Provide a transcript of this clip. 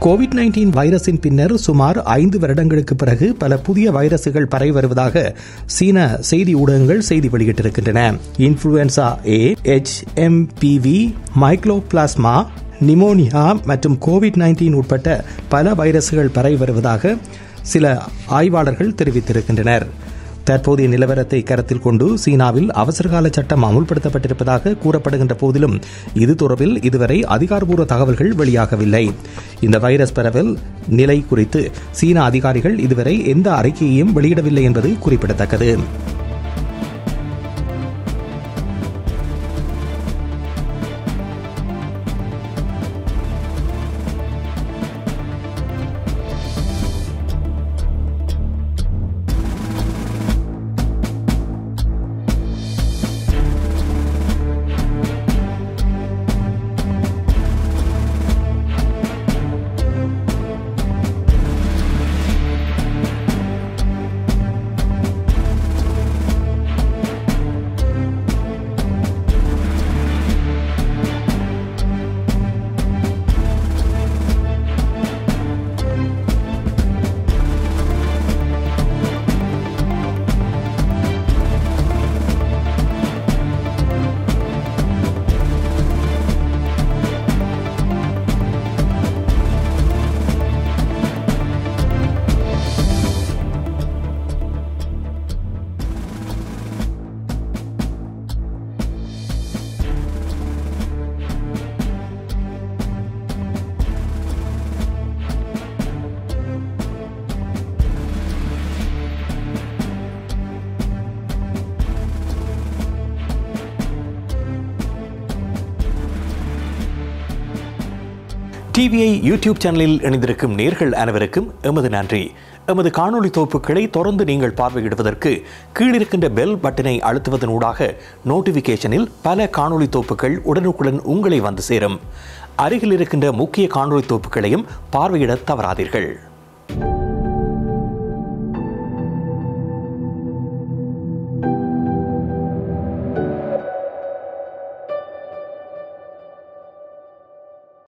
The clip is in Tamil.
கோவிட்-19 வைரஸின் பின்னர் சுமார் 5 வருடங்களுக்கு பிறகு பல புதிய வைரசுகள் பரவி வருவதாக சீன செய்தி ஊடகங்கள் செய்தி வெளியிட்டிருக்கின்றன. இன்ஃபுளுவன்சா ஏ, HMPV, மைக்ரோபிளாஸ்மா, நிமோனியா மற்றும் கோவிட்-19 உட்பட்ட பல வைரசுகள் பரவி வருவதாக சில ஆய்வாளர்கள் தெரிவித்திருக்கின்றனர். தற்போதைய நிலவரத்தை கருத்தில் கொண்டு சீனாவில் அவசரகால சட்டம் அமுல்படுத்தப்பட்டிருப்பதாக கூறப்படுகின்ற போதிலும் இது தொடர்பில் இதுவரை அதிகாரப்பூர்வ தகவல்கள் வெளியாகவில்லை. இந்த வைரஸ் பரவல் நிலை குறித்து சீன அதிகாரிகள் இதுவரை எந்த அறிக்கையையும் வெளியிடவில்லை என்பது குறிப்பிடத்தக்கது. டிவிஐ யூடியூப் சேனலில் இணைந்திருக்கும் நேர்கள் அனைவருக்கும் எமது நன்றி. எமது காணொளி தொகுப்புகளை தொடர்ந்து நீங்கள் பார்வையிடுவதற்கு கீழிருக்கின்ற பெல் பட்டனை அழுத்துவதன் ஊடாக நோட்டிபிகேஷனில் பல காணொளி தொகுப்புகள் உடனுக்குடன் உங்களை வந்து சேரும். அருகில் இருக்கின்ற முக்கிய காணொளி தொகுப்புகளையும் பார்வையிட தவறாதீர்கள்.